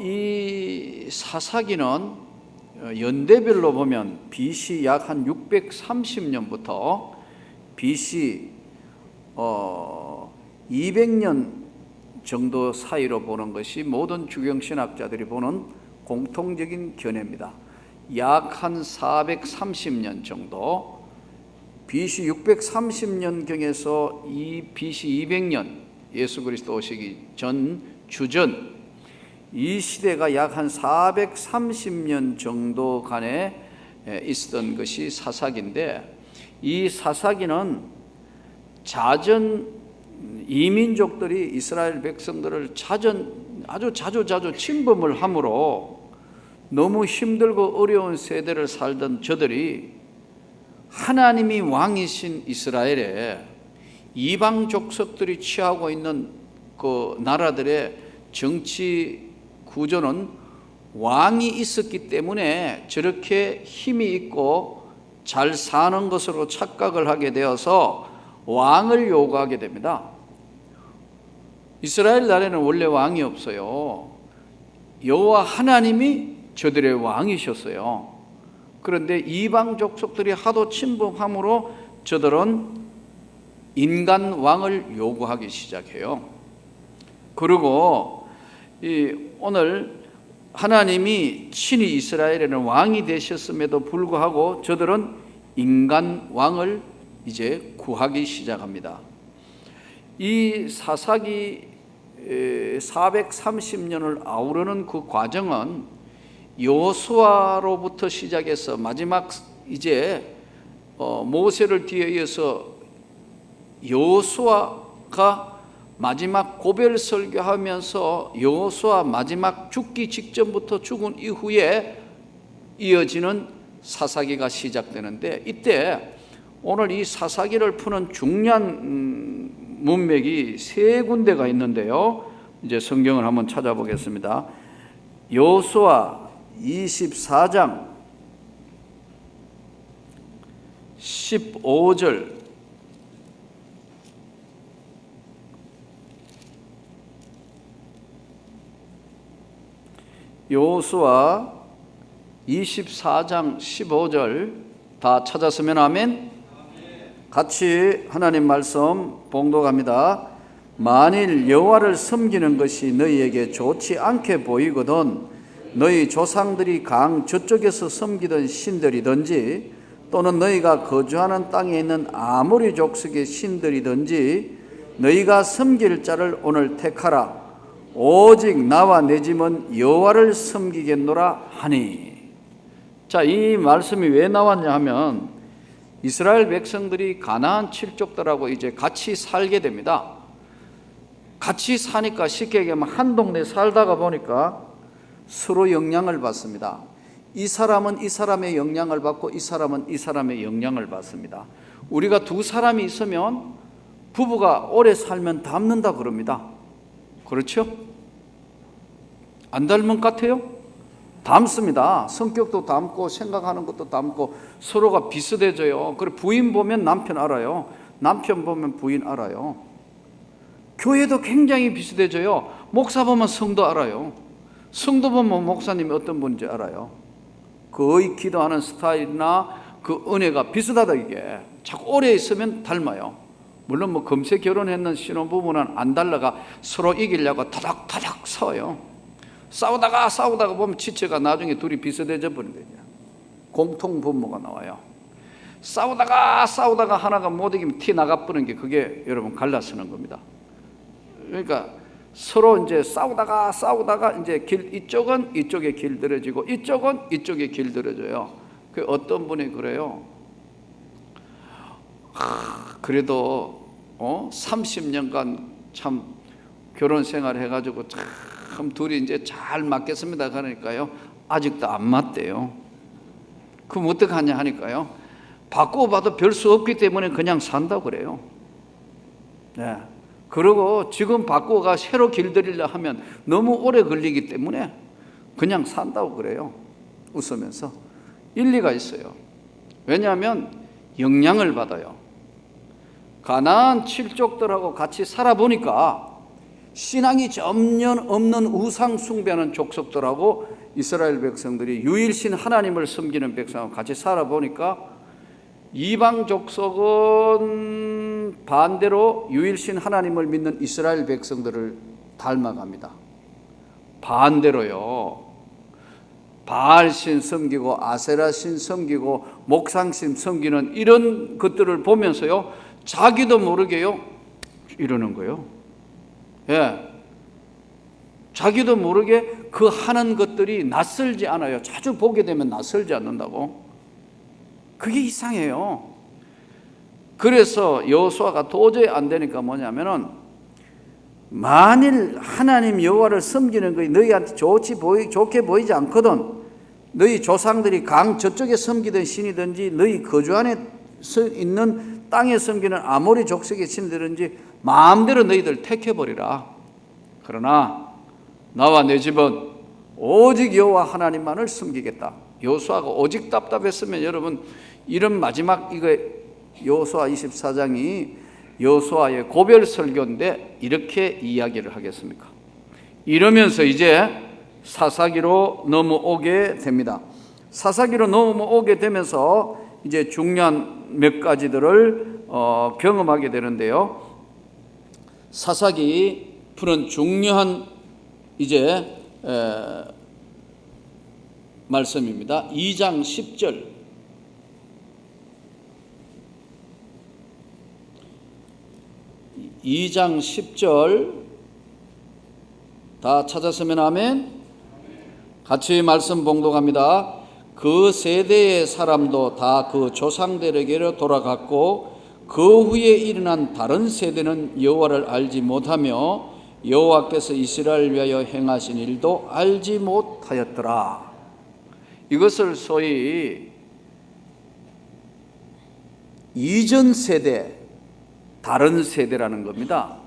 이 사사기는 연대별로 보면 BC 약 한 630년부터 BC 200년 정도 사이로 보는 것이 모든 주경신학자들이 보는 공통적인 견해입니다. 약 한 430년 정도, BC 630년경에서 이 BC 200년, 예수 그리스도 오시기 전 주전, 이 시대가 약 한 430년 정도 간에 있었던 것이 사사기인데, 이 사사기는 자전 이민족들이 이스라엘 백성들을 아주 자주 침범을 함으로 너무 힘들고 어려운 세대를 살던 저들이 하나님이 왕이신 이스라엘에 이방 족속들이 취하고 있는 그 나라들의 정치 구조는 왕이 있었기 때문에 저렇게 힘이 있고 잘 사는 것으로 착각을 하게 되어서 왕을 요구하게 됩니다. 이스라엘 나라에는 원래 왕이 없어요. 여호와 하나님이 저들의 왕이셨어요. 그런데 이방 족속들이 하도 침범함으로 저들은 인간 왕을 요구하기 시작해요. 그리고 오늘 하나님이 친히 이스라엘에는 왕이 되셨음에도 불구하고 저들은 인간 왕을 이제 구하기 시작합니다. 이 사사기 430년을 아우르는 그 과정은 여호수아로부터 시작해서 마지막 이제 모세를 뒤에 이어서 여호수아가 마지막 고별 설교하면서 여호수아 마지막 죽기 직전부터 죽은 이후에 이어지는 사사기가 시작되는데, 이때 오늘 이 사사기를 푸는 중요한 문맥이 세 군데가 있는데요. 이제 성경을 한번 찾아보겠습니다. 여호수아 24장 15절, 여호수아 24장 15절 다 찾았으면 아멘. 같이 하나님 말씀 봉독합니다. 만일 여호와를 섬기는 것이 너희에게 좋지 않게 보이거든 너희 조상들이 강 저쪽에서 섬기던 신들이든지 또는 너희가 거주하는 땅에 있는 아모리 족속의 신들이든지 너희가 섬길 자를 오늘 택하라. 오직 나와 내 집은 여호와를 섬기겠노라 하니. 자, 이 말씀이 왜 나왔냐 하면 이스라엘 백성들이 가나안 칠족들하고 이제 같이 살게 됩니다. 같이 사니까 쉽게 얘기하면 한 동네 살다가 보니까 서로 영향을 받습니다. 이 사람은 이 사람의 영향을 받고 이 사람은 이 사람의 영향을 받습니다. 우리가 두 사람이 있으면 부부가 오래 살면 닮는다 그럽니다. 그렇죠? 안 닮은 것 같아요? 닮습니다. 성격도 닮고 생각하는 것도 닮고 서로가 비슷해져요. 그리고 부인 보면 남편 알아요. 남편 보면 부인 알아요. 교회도 굉장히 비슷해져요. 목사 보면 성도 알아요. 성도 보면 목사님이 어떤 분인지 알아요. 거의 기도하는 스타일이나 그 은혜가 비슷하다. 이게 자꾸 오래 있으면 닮아요. 물론 뭐 금세 결혼했는 신혼부부는 안 달라가 서로 이기려고 타닥타닥 싸워요. 싸우다가 보면 지체가 나중에 둘이 비슷해져 버린 거예요. 공통 분모가 나와요. 싸우다가 하나가 못 이기면 티 나가버리는 게 그게 여러분 갈라서는 겁니다. 그러니까 서로 이제 싸우다가 이제 이쪽은 이쪽에 길들여지고 이쪽은 이쪽에 길들여져요. 그 어떤 분이 그래요. 그래도 30년간 참 결혼 생활 해가지고 참 둘이 이제 잘 맞겠습니다. 그러니까요 아직도 안 맞대요. 그럼 어떡하냐 하니까요 바꾸어 봐도 별 수 없기 때문에 그냥 산다고 그래요. 네. 그리고 지금 바꾸어가 새로 길들이려 하면 너무 오래 걸리기 때문에 그냥 산다고 그래요. 웃으면서. 일리가 있어요. 왜냐하면 영향을 받아요. 가나안 칠족들하고 같이 살아보니까 신앙이 전혀 없는 우상 숭배하는 족속들하고 이스라엘 백성들이 유일신 하나님을 섬기는 백성하고 같이 살아보니까 이방 족속은 반대로 유일신 하나님을 믿는 이스라엘 백성들을 닮아갑니다. 반대로요. 바알신 섬기고 아세라신 섬기고 목상신 섬기는 이런 것들을 보면서요, 자기도 모르게요 이러는 거예요. 예, 자기도 모르게 그 하는 것들이 낯설지 않아요. 자주 보게 되면 낯설지 않는다고. 그게 이상해요. 그래서 여호수아가 도저히 안 되니까 뭐냐면은, 만일 하나님 여호와를 섬기는 것이 너희한테 좋게 보이지 않거든, 너희 조상들이 강 저쪽에 섬기던 신이든지 너희 거주 안에 있는 땅에 섬기는 아모리 족속의 신들든지 마음대로 너희들 택해버리라. 그러나 나와 내 집은 오직 여호와 하나님만을 섬기겠다. 여호수아가 오직 답답했으면 여러분, 이런 마지막 이거 여호수아 24장이 여호수아의 고별 설교인데 이렇게 이야기를 하겠습니까? 이러면서 이제 사사기로 넘어오게 됩니다. 사사기로 넘어오게 되면서 이제 중요한 몇 가지들을 경험하게 되는데요. 사사기 푸는 중요한 이제 말씀입니다. 2장 10절. 2장 10절 다 찾았으면 아멘. 같이 말씀 봉독합니다. 그 세대의 사람도 다 그 조상들에게로 돌아갔고 그 후에 일어난 다른 세대는 여호와를 알지 못하며 여호와께서 이스라엘 위하여 행하신 일도 알지 못하였더라. 이것을 소위 이전 세대, 다른 세대라는 겁니다.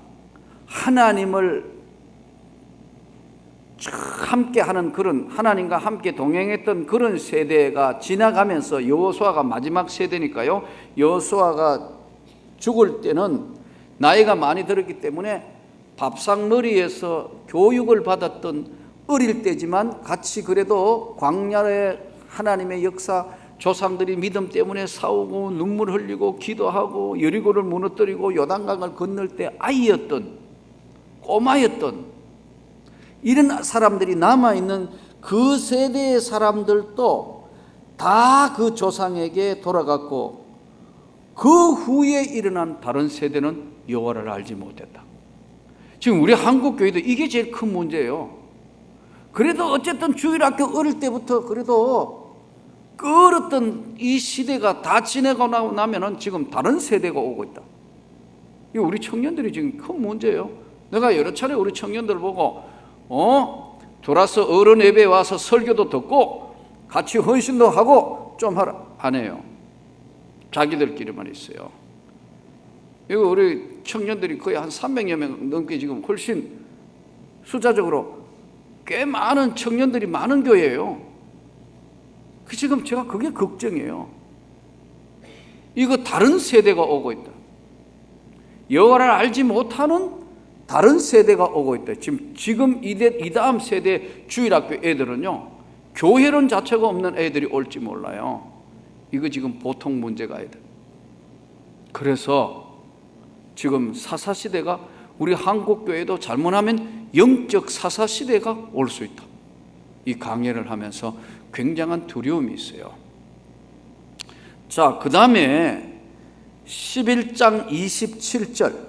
하나님을 함께 하는 그런, 하나님과 함께 동행했던 그런 세대가 지나가면서 여호수아가 마지막 세대니까요, 여호수아가 죽을 때는 나이가 많이 들었기 때문에 밥상머리에서 교육을 받았던 어릴 때지만 같이 그래도 광야의 하나님의 역사, 조상들이 믿음 때문에 싸우고 눈물 흘리고 기도하고 여리고를 무너뜨리고 요단강을 건널 때 아이였던, 꼬마였던 이런 사람들이 남아있는 그 세대의 사람들도 다 그 조상에게 돌아갔고 그 후에 일어난 다른 세대는 여호와를 알지 못했다. 지금 우리 한국 교회도 이게 제일 큰 문제예요. 그래도 어쨌든 주일학교 어릴 때부터 그래도 끌었던 이 시대가 다 지내고 나면은 지금 다른 세대가 오고 있다. 이거 우리 청년들이 지금 큰 문제예요. 내가 여러 차례 우리 청년들 보고 돌아서 어른 예배에 와서 설교도 듣고 같이 헌신도 하고 좀 하라 안 해요. 자기들끼리만 있어요. 이거 우리 청년들이 거의 한 300여 명 넘게 지금 훨씬 숫자적으로 꽤 많은 청년들이 많은 교회예요. 지금 제가 그게 걱정이에요. 이거 다른 세대가 오고 있다. 여호와를 알지 못하는 다른 세대가 오고 있다. 지금 이 다음 세대 주일학교 애들은요, 교회론 자체가 없는 애들이 올지 몰라요. 이거 지금 보통 문제가 아니다. 그래서 지금 사사시대가, 우리 한국교회도 잘못하면 영적 사사시대가 올 수 있다. 이 강해를 하면서 굉장한 두려움이 있어요. 자, 그 다음에 11장 27절.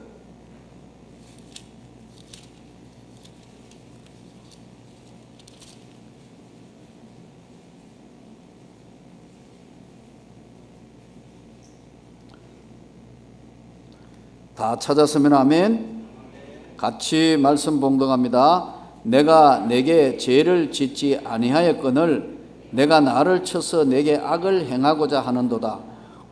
다 찾았으면 아멘. 같이 말씀 봉독합니다. 내가 내게 죄를 짓지 아니하였거늘 내가 나를 쳐서 내게 악을 행하고자 하는도다.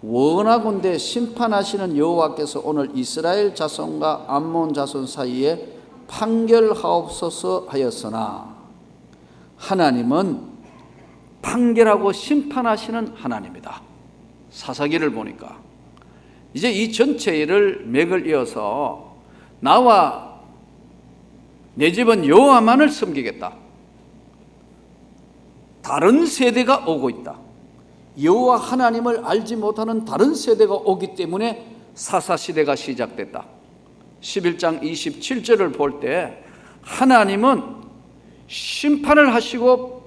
원하건대 심판하시는 여호와께서 오늘 이스라엘 자손과 암몬 자손 사이에 판결하옵소서 하였으나, 하나님은 판결하고 심판하시는 하나님이다. 사사기를 보니까 이제 이 전체를 맥을 이어서 나와 내 집은 여호와만을 섬기겠다. 다른 세대가 오고 있다. 여호와 하나님을 알지 못하는 다른 세대가 오기 때문에 사사시대가 시작됐다. 11장 27절을 볼 때 하나님은 심판을 하시고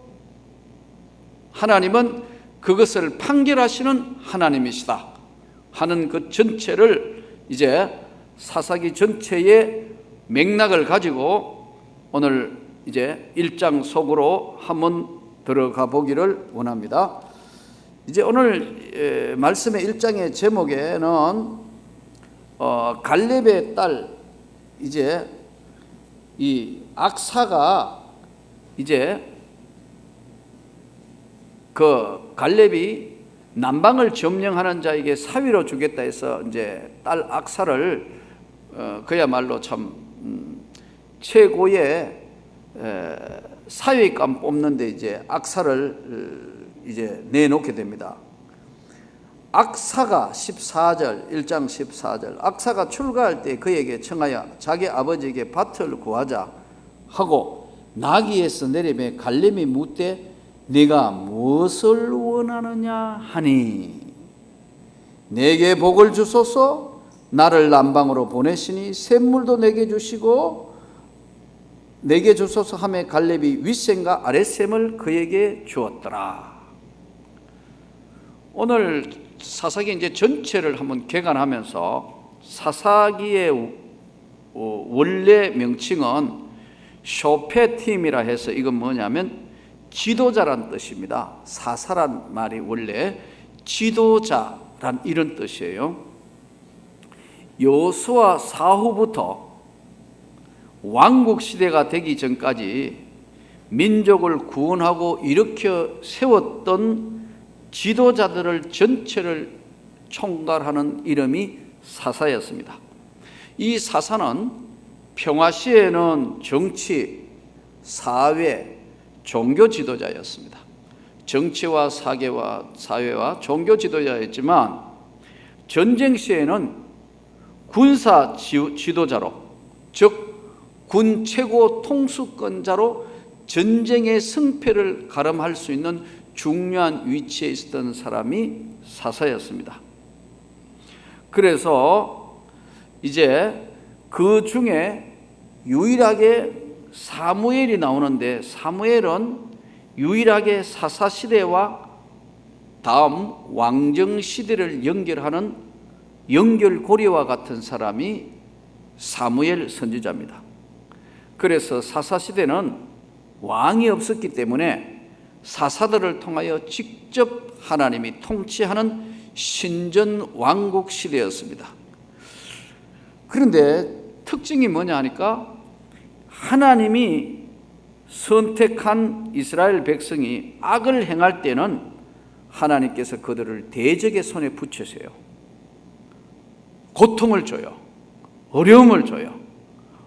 하나님은 그것을 판결하시는 하나님이시다 하는 그 전체를 이제 사사기 전체의 맥락을 가지고 오늘 이제 1장 속으로 한번 들어가 보기를 원합니다. 이제 오늘 말씀의 1장의 제목에는 갈렙의 딸 이제 이 악사가 이제 그 갈렙이 남방을 점령하는 자에게 사위로 주겠다 해서 이제 딸 악사를 그야말로 참 최고의 사위감 뽑는데 이제 악사를 이제 내놓게 됩니다. 악사가 14절 1장 14절 악사가 출가할 때 그에게 청하여 자기 아버지에게 밭을 구하자 하고 나귀에서 내리매 갈렙이 묻되 네가 무엇을 원하느냐 하니 내게 복을 주소서 나를 남방으로 보내시니 샘물도 내게 주시고 내게 주소서 하매 갈렙이 윗샘과 아랫샘을 그에게 주었더라. 오늘 사사기 이제 전체를 한번 개관하면서 사사기의 원래 명칭은 쇼페팀이라 해서 이건 뭐냐면 지도자란 뜻입니다. 사사란 말이 원래 지도자란 이런 뜻이에요. 여호수아 사후부터 왕국 시대가 되기 전까지 민족을 구원하고 일으켜 세웠던 지도자들을 전체를 총괄하는 이름이 사사였습니다. 이 사사는 평화 시에는 정치, 사회, 종교 지도자였습니다. 정치와 사회와 종교 지도자였지만 전쟁 시에는 군사 지도자로, 즉 군 최고 통수권자로 전쟁의 승패를 가름할 수 있는 중요한 위치에 있었던 사람이 사사였습니다. 그래서 이제 그 중에 유일하게 사무엘이 나오는데 사무엘은 유일하게 사사 시대와 다음 왕정 시대를 연결하는 연결고리와 같은 사람이 사무엘 선지자입니다. 그래서 사사 시대는 왕이 없었기 때문에 사사들을 통하여 직접 하나님이 통치하는 신전 왕국 시대였습니다. 그런데 특징이 뭐냐 하니까 하나님이 선택한 이스라엘 백성이 악을 행할 때는 하나님께서 그들을 대적의 손에 붙이세요. 고통을 줘요. 어려움을 줘요.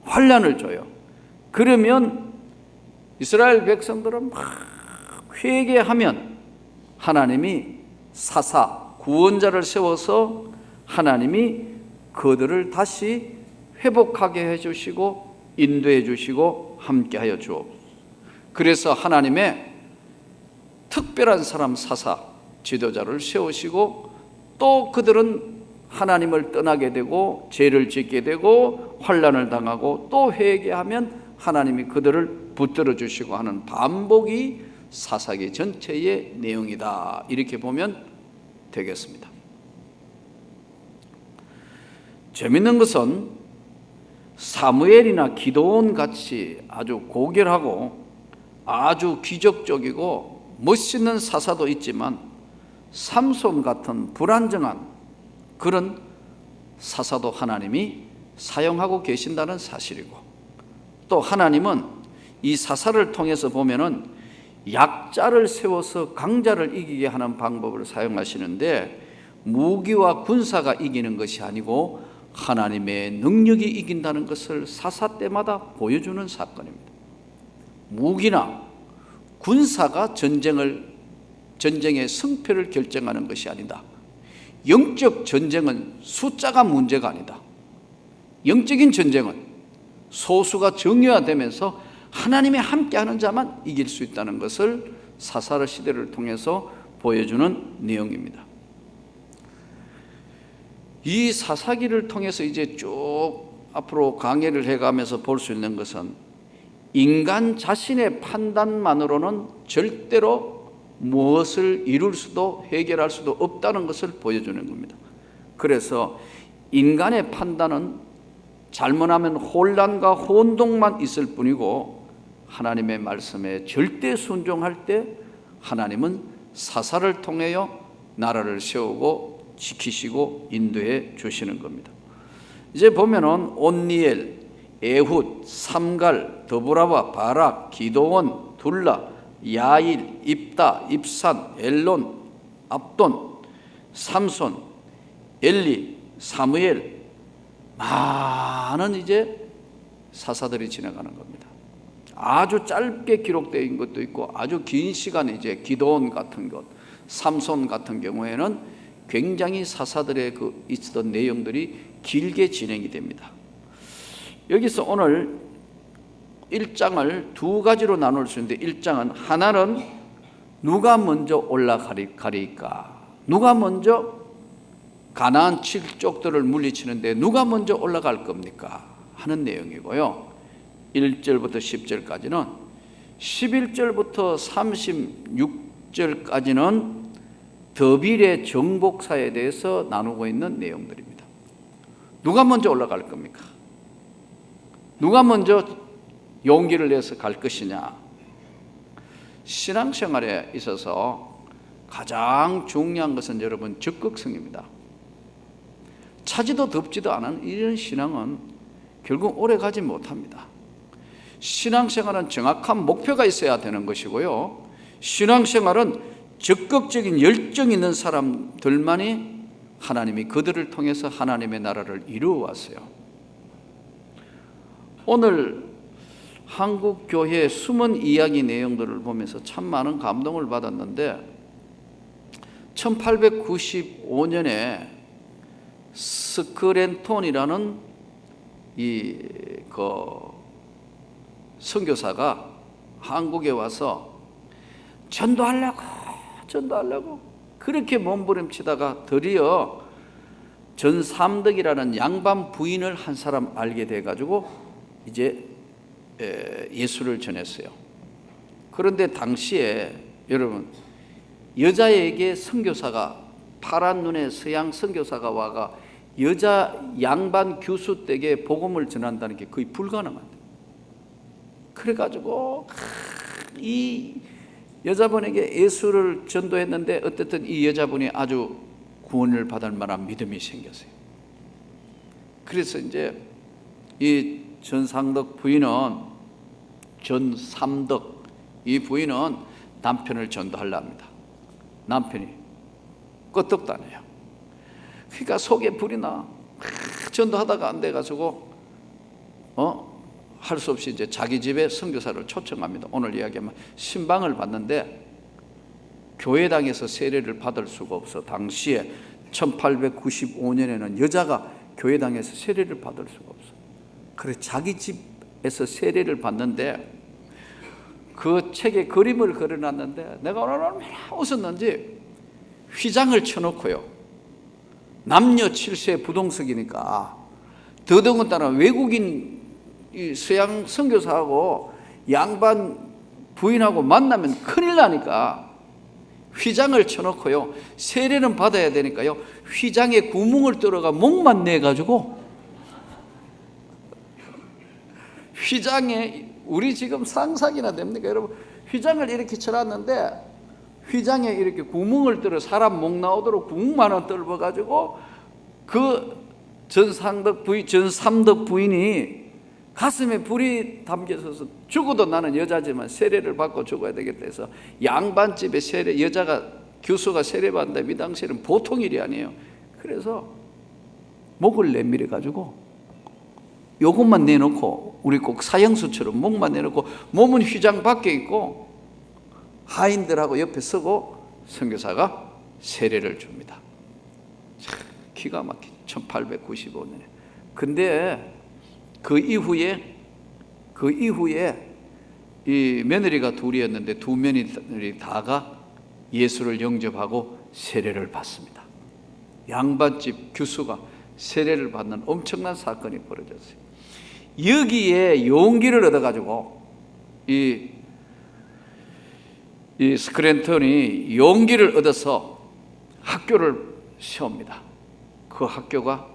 환난을 줘요. 그러면 이스라엘 백성들은 막 회개하면 하나님이 사사, 구원자를 세워서 하나님이 그들을 다시 회복하게 해주시고 인도해 주시고 함께하여 주옵소서. 그래서 하나님의 특별한 사람 사사, 지도자를 세우시고 또 그들은 하나님을 떠나게 되고 죄를 짓게 되고 환난을 당하고 또 회개하면 하나님이 그들을 붙들어 주시고 하는 반복이 사사기 전체의 내용이다. 이렇게 보면 되겠습니다. 재밌는 것은 사무엘이나 기드온 같이 아주 고결하고 아주 기적적이고 멋있는 사사도 있지만 삼손 같은 불안정한 그런 사사도 하나님이 사용하고 계신다는 사실이고, 또 하나님은 이 사사를 통해서 보면은 약자를 세워서 강자를 이기게 하는 방법을 사용하시는데 무기와 군사가 이기는 것이 아니고 하나님의 능력이 이긴다는 것을 사사 때마다 보여주는 사건입니다. 무기나 군사가 전쟁의 승패를 결정하는 것이 아니다. 영적 전쟁은 숫자가 문제가 아니다. 영적인 전쟁은 소수가 정예화되면서 하나님이 함께하는 자만 이길 수 있다는 것을 사사르 시대를 통해서 보여주는 내용입니다. 이 사사기를 통해서 이제 쭉 앞으로 강해를 해가면서 볼 수 있는 것은 인간 자신의 판단만으로는 절대로 무엇을 이룰 수도 해결할 수도 없다는 것을 보여주는 겁니다. 그래서 인간의 판단은 잘못하면 혼란과 혼동만 있을 뿐이고 하나님의 말씀에 절대 순종할 때 하나님은 사사를 통하여 나라를 세우고 지키시고 인도해 주시는 겁니다. 이제 보면은 온니엘, 에훗, 삼갈, 더보라와 바락, 기도원, 둘라, 야일, 입다, 입산, 엘론, 압돈, 삼손, 엘리, 사무엘, 많은 이제 사사들이 지나가는 겁니다. 아주 짧게 기록되어 있는 것도 있고 아주 긴 시간 이제 기도원 같은 것, 삼손 같은 경우에는 굉장히 사사들의 그 있었던 내용들이 길게 진행이 됩니다. 여기서 오늘 1장을 두 가지로 나눌 수 있는데 1장은 하나는 누가 먼저 올라가리까? 누가 먼저 가나안 7족들을 물리치는데 누가 먼저 올라갈 겁니까? 하는 내용이고요. 1절부터 10절까지는 11절부터 36절까지는 더빌의 정복사에 대해서 나누고 있는 내용들입니다. 누가 먼저 올라갈 겁니까? 누가 먼저 용기를 내서 갈 것이냐? 신앙생활에 있어서 가장 중요한 것은 여러분 적극성입니다. 차지도 덥지도 않은 이런 신앙은 결국 오래 가지 못합니다. 신앙생활은 정확한 목표가 있어야 되는 것이고요. 신앙생활은 적극적인 열정 있는 사람들만이 하나님이 그들을 통해서 하나님의 나라를 이루어 왔어요. 오늘 한국 교회의 숨은 이야기 내용들을 보면서 참 많은 감동을 받았는데 1895년에 스크랜톤이라는 선교사가 한국에 와서 전도하려고 그렇게 몸부림치다가 드디어 전삼덕이라는 양반 부인을 한 사람 알게 돼가지고 이제 예수를 전했어요. 그런데 당시에 여러분 여자에게 선교사가 파란 눈의 서양 선교사가 와가 여자 양반 교수 댁에 복음을 전한다는 게 거의 불가능합니다. 그래가지고 이 여자분에게 예수를 전도했는데 어쨌든 이 여자분이 아주 구원을 받을 만한 믿음이 생겼어요. 그래서 이제 이 전삼덕 이 부인은 남편을 전도하려 합니다. 남편이 끄떡도 안 해요. 그러니까 속에 불이 나. 전도하다가 안 돼가지고 할 수 없이 이제 자기 집에 선교사를 초청합니다. 오늘 이야기하면 신방을 받는데 교회당에서 세례를 받을 수가 없어. 당시에 1895년에는 여자가 교회당에서 세례를 받을 수가 없어. 그래 자기 집에서 세례를 받는데 그 책에 그림을 그려놨는데 내가 오늘 얼마나 웃었는지 휘장을 쳐놓고요. 남녀 7세 부동석이니까 더더군다나 외국인 이 서양 선교사하고 양반 부인하고 만나면 큰일 나니까 휘장을 쳐놓고요. 세례는 받아야 되니까요. 휘장에 구멍을 뚫어가 목만 내가지고 휘장에 우리 지금 상상이나 됩니까? 여러분 휘장을 이렇게 쳐놨는데 휘장에 이렇게 구멍을 뚫어 사람 목 나오도록 구멍만을 뚫어가지고 그 전삼덕 부인이 가슴에 불이 담겨서 죽어도 나는 여자지만 세례를 받고 죽어야 되겠다 해서 양반집에 여자가 교수가 세례받는다. 이 당시에는 보통 일이 아니에요. 그래서 목을 내밀어 가지고 요것만 내놓고 우리 꼭 사형수처럼 목만 내놓고 몸은 휘장 밖에 있고 하인들하고 옆에 서고 선교사가 세례를 줍니다. 기가 막히죠. 1895년에. 근데 그 이후에 그 이후에 이 며느리가 둘이었는데 두 며느리 다가 예수를 영접하고 세례를 받습니다. 양반집 교수가 세례를 받는 엄청난 사건이 벌어졌어요. 여기에 용기를 얻어가지고 이 스크랜턴이 용기를 얻어서 학교를 세웁니다. 그 학교가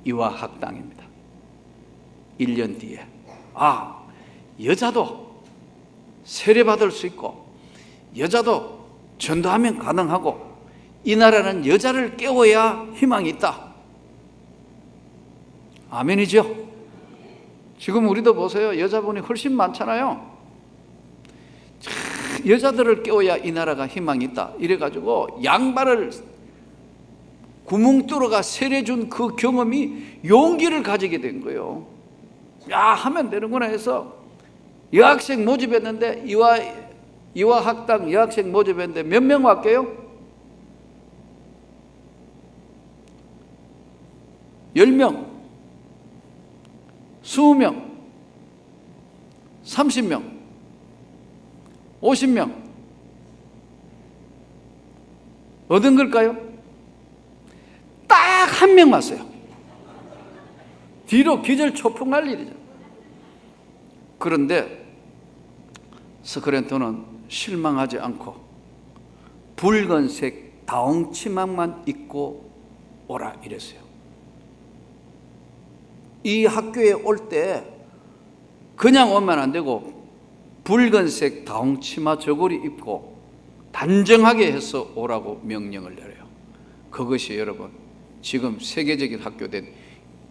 이화학당입니다. 1년 뒤에 여자도 세례받을 수 있고 여자도 전도하면 가능하고 이 나라는 여자를 깨워야 희망이 있다. 아멘이죠? 지금 우리도 보세요. 여자분이 훨씬 많잖아요. 여자들을 깨워야 이 나라가 희망이 있다. 이래가지고 양발을 구멍 뚫어가 세례 준 그 경험이 용기를 가지게 된 거예요. 하면 되는구나 해서 여학생 모집했는데 이화학당 여학생 모집했는데 몇 명 왔게요? 10명, 20명, 30명, 50명 얻은 걸까요? 딱 한 명 왔어요. 뒤로 기절초풍할 일이죠. 그런데 스크랜턴은 실망하지 않고 붉은색 다홍치마만 입고 오라 이랬어요. 이 학교에 올 때 그냥 오면 안 되고 붉은색 다홍치마 저고리 입고 단정하게 해서 오라고 명령을 내려요. 그것이 여러분 지금 세계적인 학교된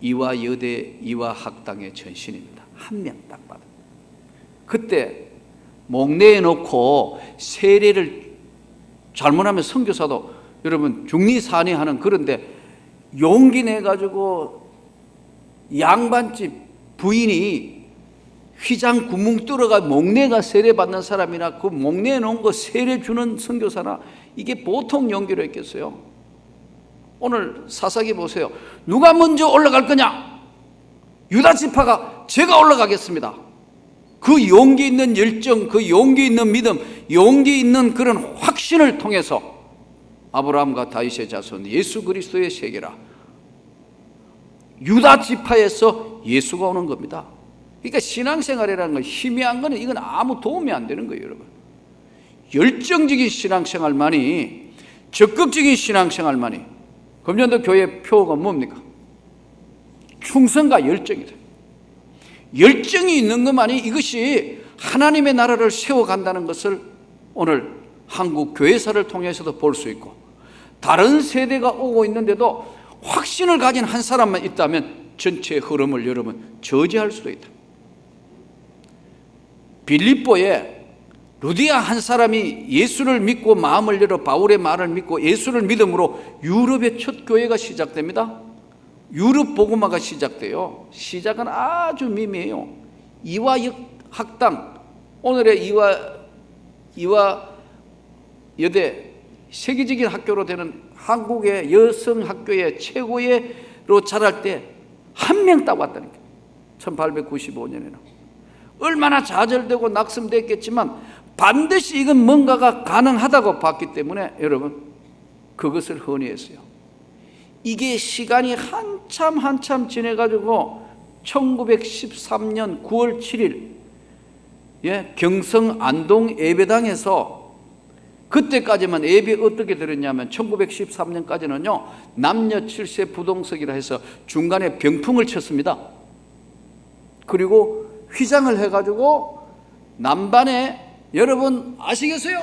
이화여대 이화학당의 전신입니다. 한 명 딱 받아. 그때 목내에 놓고 세례를 잘못하면 선교사도 여러분 중리산이하는 그런데 용기 내가지고 양반집 부인이 휘장 구멍 뚫어가 목내가 세례받는 사람이나 그 목내에 놓은 거 세례 주는 선교사나 이게 보통 용기로 했겠어요? 오늘 사사기 보세요. 누가 먼저 올라갈 거냐? 유다 지파가 제가 올라가겠습니다. 그 용기 있는 열정, 그 용기 있는 믿음, 용기 있는 그런 확신을 통해서 아브라함과 다윗의 자손 예수 그리스도의 세계라 유다 지파에서 예수가 오는 겁니다. 그러니까 신앙생활이라는 건 희미한 거는 이건 아무 도움이 안 되는 거예요, 여러분. 열정적인 신앙생활만이, 적극적인 신앙생활만이. 금년도 교회 표어가 뭡니까? 충성과 열정이다. 열정이 있는 것만이 이것이 하나님의 나라를 세워간다는 것을 오늘 한국 교회사를 통해서도 볼 수 있고, 다른 세대가 오고 있는데도 확신을 가진 한 사람만 있다면 전체 흐름을 여러분 저지할 수도 있다. 빌립보에 루디아 한 사람이 예수를 믿고 마음을 열어 바울의 말을 믿고 예수를 믿음으로 유럽의 첫 교회가 시작됩니다. 유럽 복음화가 시작돼요. 시작은 아주 미미해요. 이화학당, 오늘의 이화여대 세계적인 학교로 되는 한국의 여성 학교의 최고로 자랄 때 한 명 딱 왔다니까. 1895년에는 얼마나 좌절되고 낙심됐겠지만 반드시 이건 뭔가가 가능하다고 봤기 때문에 여러분 그것을 헌의했어요. 이게 시간이 한참 지내가지고 1913년 9월 7일 경성 안동 예배당에서, 그때까지만 예배 어떻게 드렸냐면 1913년까지는요 남녀 7세 부동석이라 해서 중간에 병풍을 쳤습니다. 그리고 휘장을 해가지고 남반에, 여러분 아시겠어요?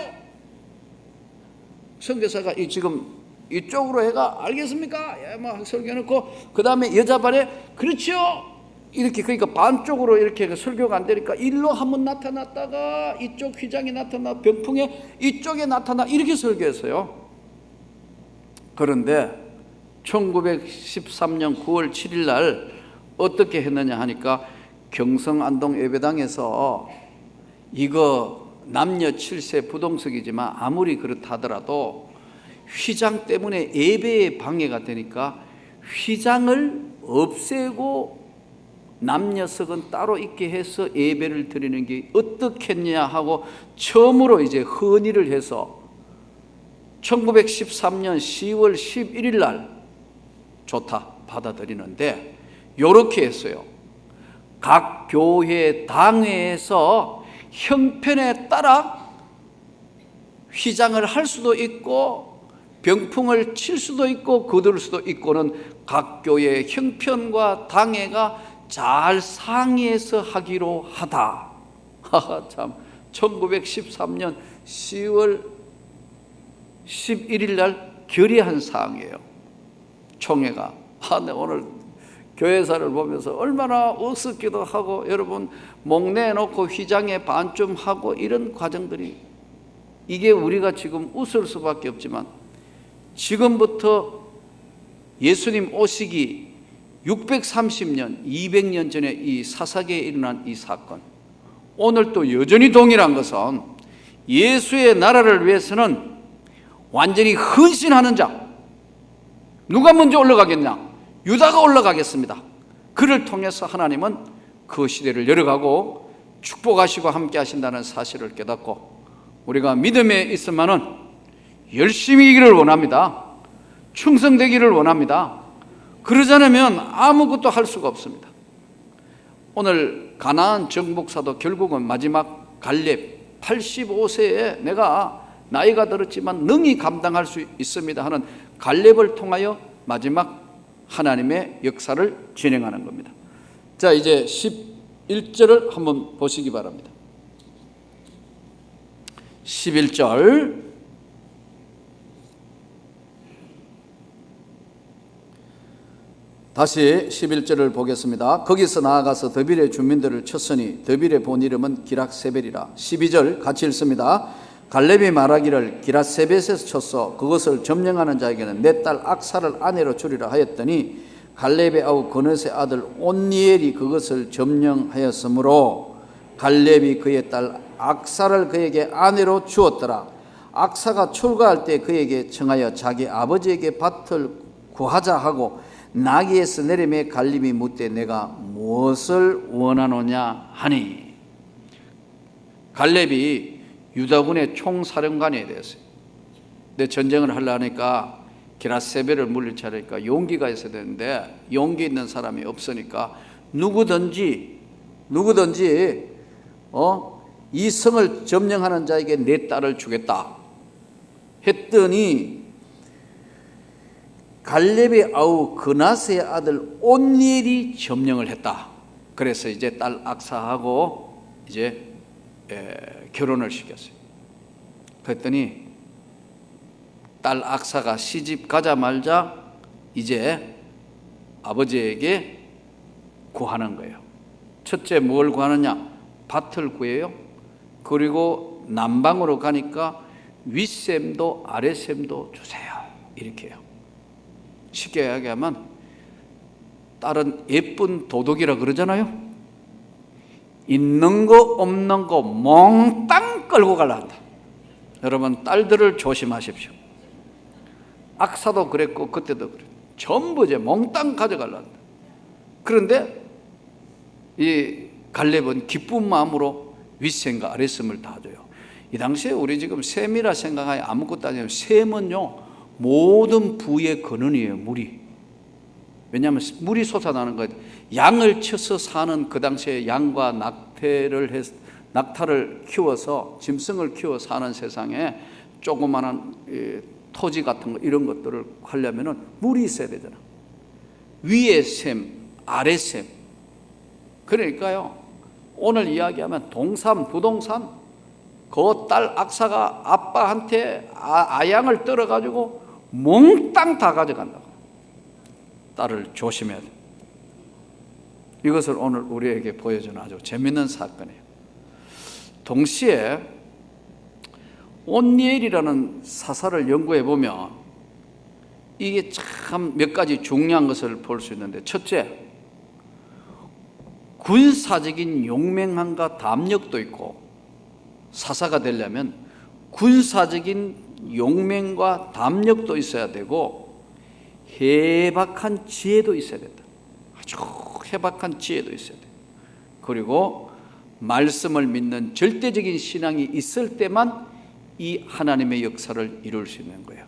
선교사가 지금 이쪽으로 해가 알겠습니까? 막 설교해놓고 그 다음에 여자반에 그렇죠 이렇게, 그러니까 반쪽으로 이렇게 설교가 안 되니까 일로 한번 나타났다가 이쪽 휘장이 나타나 병풍에 이쪽에 나타나 이렇게 설교했어요. 그런데 1913년 9월 7일 날 어떻게 했느냐 하니까 경성 안동 예배당에서 이거 남녀 7세 부동석이지만 아무리 그렇다 하더라도 휘장 때문에 예배에 방해가 되니까 휘장을 없애고 남녀석은 따로 있게 해서 예배를 드리는 게 어떻겠냐 하고 처음으로 이제 헌의를 해서 1913년 10월 11일 날 좋다 받아들이는데, 요렇게 했어요. 각 교회 당회에서 형편에 따라 휘장을 할 수도 있고 병풍을 칠 수도 있고 거둘 수도 있고는 각 교회 형편과 당회가 잘 상의해서 하기로 하다. 참, 1913년 10월 11일 날 결의한 사항이에요. 총회가. 네, 오늘 교회사를 보면서 얼마나 우습기도 하고, 여러분 목 내놓고 휘장에 반쯤 하고 이런 과정들이, 이게 우리가 지금 웃을 수밖에 없지만 지금부터 예수님 오시기 630년, 200년 전에 이 사사기에 일어난 이 사건, 오늘 또 여전히 동일한 것은 예수의 나라를 위해서는 완전히 헌신하는 자, 누가 먼저 올라가겠냐? 유다가 올라가겠습니다. 그를 통해서 하나님은 그 시대를 열어가고 축복하시고 함께 하신다는 사실을 깨닫고, 우리가 믿음에 있으면은 열심히 이기를 원합니다. 충성되기를 원합니다. 그러지 않으면 아무것도 할 수가 없습니다. 오늘 가나안 정복사도 결국은 마지막 갈렙 85세에 내가 나이가 들었지만 능히 감당할 수 있습니다 하는 갈렙을 통하여 마지막 하나님의 역사를 진행하는 겁니다. 자, 이제 11절을 한번 보시기 바랍니다. 11절, 다시 11절을 보겠습니다. 거기서 나아가서 드빌의 주민들을 쳤으니 드빌의 본 이름은 기랏세벨이라. 12절 같이 읽습니다. 갈렙이 말하기를 기랏세벳에서 쳤어 그것을 점령하는 자에게는 내 딸 악사를 아내로 주리라 하였더니 갈렙의 아우 그넷의 아들 온니엘이 그것을 점령하였으므로 갈렙이 그의 딸 악사를 그에게 아내로 주었더라. 악사가 출가할 때 그에게 청하여 자기 아버지에게 밭을 구하자 하고 나귀에서 내리매 갈렙이 묻되 내가 무엇을 원하노냐 하니, 갈렙이 유다군의 총사령관이 되었어요. 근데 전쟁을 하려니까 기랏세벨을 물리치려니까 용기가 있어야 되는데 용기 있는 사람이 없으니까 누구든지 이 성을 점령하는 자에게 내 딸을 주겠다 했더니 갈렙의 아우 그낫의 아들 온니엘이 점령을 했다. 그래서 이제 딸 악사하고 이제 결혼을 시켰어요. 그랬더니 딸 악사가 시집 가자마자 이제 아버지에게 구하는 거예요. 첫째 뭘 구하느냐? 밭을 구해요. 그리고 남방으로 가니까 윗샘도 아랫샘도 주세요. 이렇게 해요. 쉽게 이야기하면 딸은 예쁜 도둑이라 그러잖아요. 있는 거 없는 거 몽땅 끌고 가려 한다. 여러분 딸들을 조심하십시오. 악사도 그랬고 그때도 그랬고 전부 이제 몽땅 가져가려 한다. 그런데 이 갈렙은 기쁜 마음으로 윗샘과 아랫샘을 다 줘요. 이 당시에 우리 지금 셈이라 생각하니 아무것도 아니에요. 셈은요 모든 부의 근원이에요. 물이. 왜냐하면 물이 솟아나는 거예요. 양을 쳐서 사는 그 당시에 양과 낙타를 키워서 짐승을 키워 사는 세상에 조그마한 토지 같은 거 이런 것들을 하려면은 물이 있어야 되잖아. 위에 샘, 아래 샘. 그러니까요 오늘 이야기하면 동산, 부동산, 그 딸 악사가 아빠한테 아양을 떨어가지고 몽땅 다 가져간다고. 딸을 조심해야 돼. 이것을 오늘 우리에게 보여주는 아주 재밌는 사건이에요. 동시에 온니엘이라는 사사를 연구해 보면 이게 참 몇 가지 중요한 것을 볼 수 있는데, 첫째, 군사적인 용맹함과 담력도 있고, 사사가 되려면 군사적인 용맹과 담력도 있어야 되고 해박한 지혜도 있어야 된다. 아주 해박한 지혜도 있어야 돼요. 그리고 말씀을 믿는 절대적인 신앙이 있을 때만 이 하나님의 역사를 이룰 수 있는 거예요.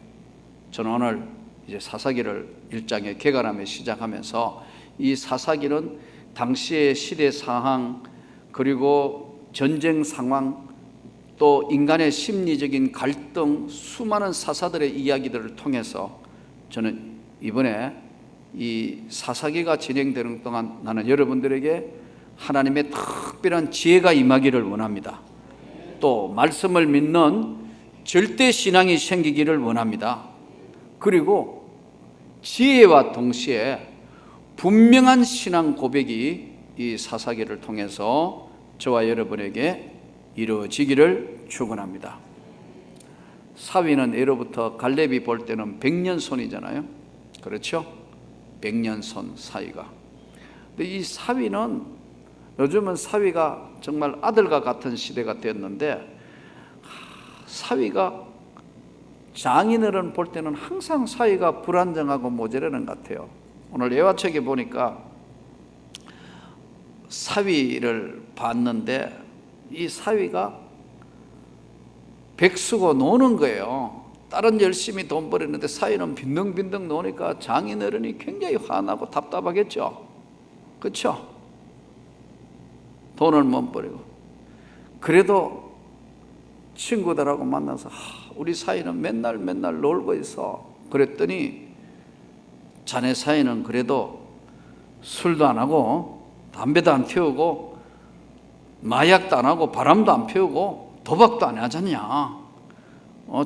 저는 오늘 이제 사사기를 1장에 개관하며 시작하면서 이 사사기는 당시의 시대 상황, 그리고 전쟁 상황, 또 인간의 심리적인 갈등, 수많은 사사들의 이야기들을 통해서 저는 이번에 이 사사기가 진행되는 동안 나는 여러분들에게 하나님의 특별한 지혜가 임하기를 원합니다. 또 말씀을 믿는 절대 신앙이 생기기를 원합니다. 그리고 지혜와 동시에 분명한 신앙 고백이 이 사사기를 통해서 저와 여러분에게 이루어지기를 축원합니다. 사위는 예로부터 갈렙이 볼 때는 100년손이잖아요. 그렇죠? 100년손 사위가. 근데 이 사위는 요즘은 사위가 정말 아들과 같은 시대가 되었는데, 사위가 장인어른 볼 때는 항상 사위가 불안정하고 모자라는 것 같아요. 오늘 예화책에 보니까 사위를 봤는데 이 사위가 백수고 노는 거예요. 딸은 열심히 돈 벌었는데 사위는 빈둥빈둥 노니까 장인어른이 굉장히 화나고 답답하겠죠. 그렇죠? 돈을 못 벌이고. 그래도 친구들하고 만나서 우리 사위는 맨날 놀고 있어. 그랬더니 자네 사위는 그래도 술도 안 하고 담배도 안 피우고 마약도 안 하고 바람도 안 피우고 도박도 안 하잖냐.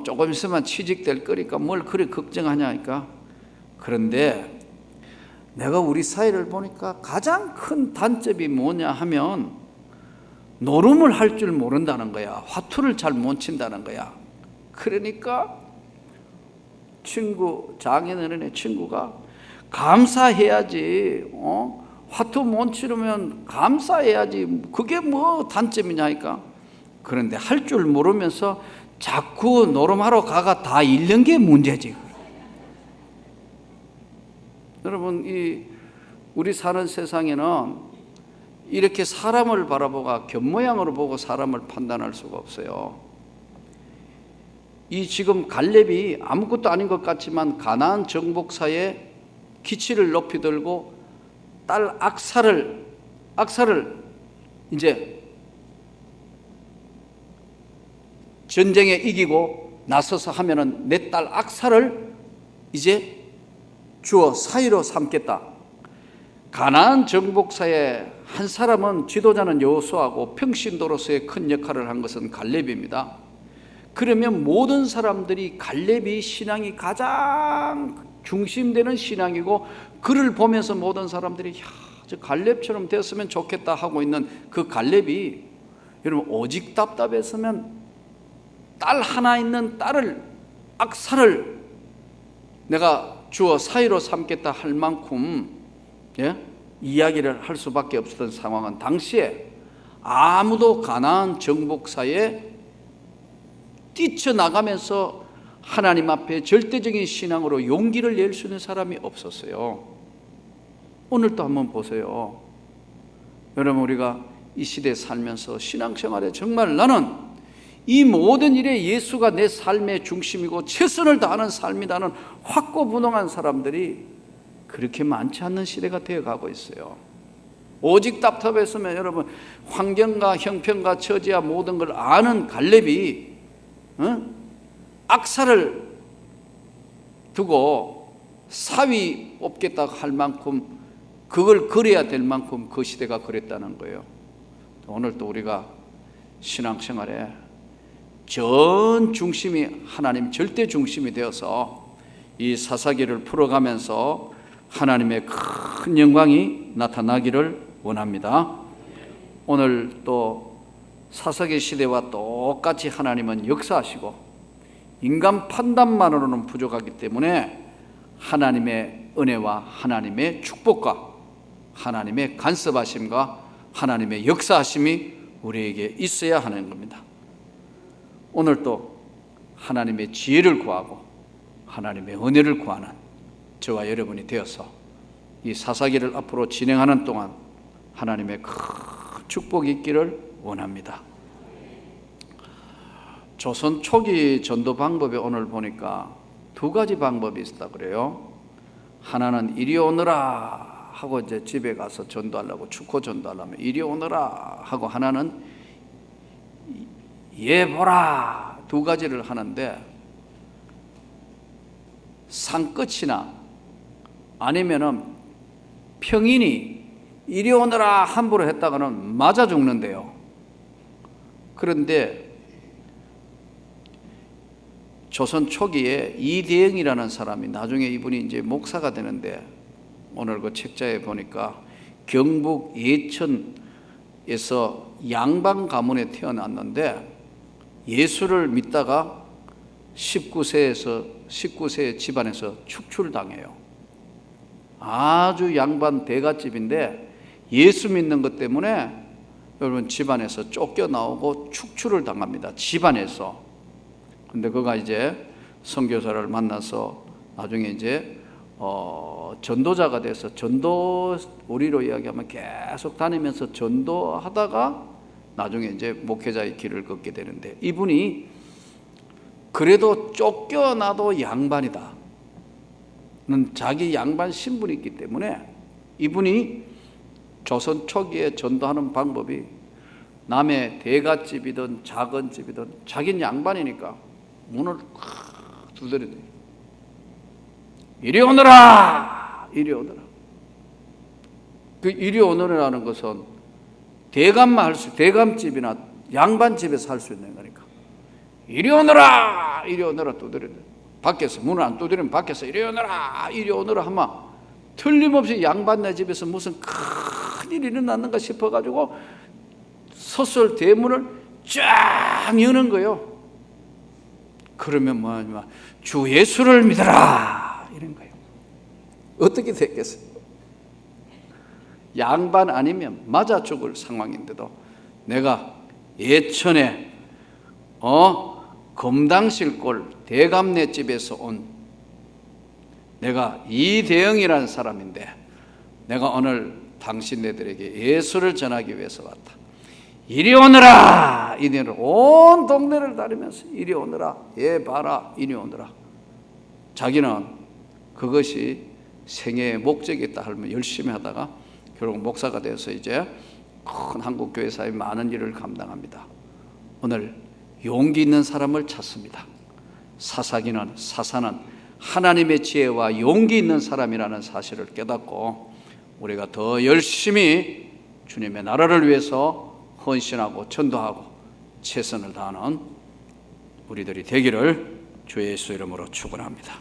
조금 있으면 취직될 거니까 뭘 그리 걱정하냐니까. 그런데 내가 우리 사위를 보니까 가장 큰 단점이 뭐냐 하면 노름을 할 줄 모른다는 거야. 화투를 잘 못 친다는 거야. 그러니까 장인어른의 친구가 감사해야지. 화투 못 치르면 감사해야지. 그게 뭐 단점이냐니까. 그런데 할 줄 모르면서 자꾸 노름하러 가가 다 잃는 게 문제지. 여러분, 우리 사는 세상에는 이렇게 사람을 바라보고 겉모양으로 보고 사람을 판단할 수가 없어요. 이 지금 갈렙이 아무것도 아닌 것 같지만 가나안 정복사에 기치를 높이 들고 딸 악사를 이제 전쟁에 이기고 나서서 하면은 내 딸 악사를 이제 주어 사위로 삼겠다. 가나안 정복사에 한 사람은 지도자는 여호수아고 평신도로서의 큰 역할을 한 것은 갈렙입니다. 그러면 모든 사람들이 갈렙이 신앙이 가장 중심되는 신앙이고, 그를 보면서 모든 사람들이 저 갈렙처럼 되었으면 좋겠다 하고 있는 그 갈렙이, 여러분, 오직 답답했으면 딸 하나 있는 딸을 악사를 내가 주어 사위로 삼겠다 할 만큼 이야기를 할 수밖에 없었던 상황은, 당시에 아무도 가나안 정복사에 뛰쳐나가면서 하나님 앞에 절대적인 신앙으로 용기를 낼 수 있는 사람이 없었어요. 오늘도 한번 보세요. 여러분, 우리가 이 시대에 살면서 신앙생활에 정말 나는 이 모든 일에 예수가 내 삶의 중심이고 최선을 다하는 삶이라는 확고분명한 사람들이 그렇게 많지 않는 시대가 되어가고 있어요. 오직 답답했으면 여러분, 환경과 형편과 처지와 모든 걸 아는 갈렙이 악사를 두고 사위 뽑겠다고 할 만큼, 그걸 그래야 될 만큼 그 시대가 그랬다는 거예요. 오늘 또 우리가 신앙생활에 전 중심이 하나님 절대 중심이 되어서 이 사사기를 풀어가면서 하나님의 큰 영광이 나타나기를 원합니다. 오늘 또 사사기 시대와 똑같이 하나님은 역사하시고 인간 판단만으로는 부족하기 때문에 하나님의 은혜와 하나님의 축복과 하나님의 간섭하심과 하나님의 역사하심이 우리에게 있어야 하는 겁니다. 오늘 또 하나님의 지혜를 구하고 하나님의 은혜를 구하는 저와 여러분이 되어서 이 사사기를 앞으로 진행하는 동안 하나님의 큰 축복이 있기를 원합니다. 조선 초기 전도 방법에 오늘 보니까 두 가지 방법이 있었다 그래요. 하나는 이리 오너라 하고 이제 집에 가서 전도하려고, 축호 전도하려면 이리 오너라 하고, 하나는 예 보라, 두 가지를 하는데 산끝이나 아니면은 평인이 이리 오너라 함부로 했다가는 맞아 죽는데요. 그런데 조선 초기에 이대영이라는 사람이, 나중에 이분이 이제 목사가 되는데, 오늘 그 책자에 보니까 경북 예천에서 양반 가문에 태어났는데 예수를 믿다가 19세의 집안에서 축출당해요. 아주 양반 대갓집인데 예수 믿는 것 때문에 여러분 집안에서 쫓겨나오고 축출을 당합니다. 집안에서. 근데 그가 이제 선교사를 만나서 나중에 이제 전도자가 돼서, 우리로 이야기하면 계속 다니면서 전도하다가 나중에 이제 목회자의 길을 걷게 되는데, 이분이 그래도 쫓겨나도 양반이다 는 자기 양반 신분이 있기 때문에 이분이 조선 초기에 전도하는 방법이 남의 대갓집이든 작은 집이든 자기는 양반이니까 문을 두드려요. 이리 오너라, 이리 오너라. 그 이리 오너라는 것은 대감만 할 수, 대감집이나 양반집에서 할 수 있는 거니까 이리 오너라, 이리 오너라 두드려요. 밖에서 문을 안 두드리면 밖에서 이리 오너라, 이리 오너라 하면 틀림없이 양반네 집에서 무슨 큰일이 일어났는가 싶어가지고 솥을 대문을 쫙 여는 거예요. 그러면 뭐냐면 주 예수를 믿어라 이런 거예요. 어떻게 됐겠어요? 양반 아니면 맞아 죽을 상황인데도 내가 예천에 검당실골 대감네 집에서 온 내가 이대영이라는 사람인데 내가 오늘 당신네들에게 예수를 전하기 위해서 왔다. 이리 오너라, 이리 오너라. 온 동네를 다니면서 이리 오너라, 예 봐라, 이리 오너라. 자기는 그것이 생애의 목적이 있다 하면 열심히 하다가 결국 목사가 돼서 이제 큰 한국 교회사의 많은 일을 감당합니다. 오늘 용기 있는 사람을 찾습니다. 사사는 하나님의 지혜와 용기 있는 사람이라는 사실을 깨닫고 우리가 더 열심히 주님의 나라를 위해서 헌신하고 전도하고 최선을 다하는 우리들이 되기를 주 예수 이름으로 축원합니다.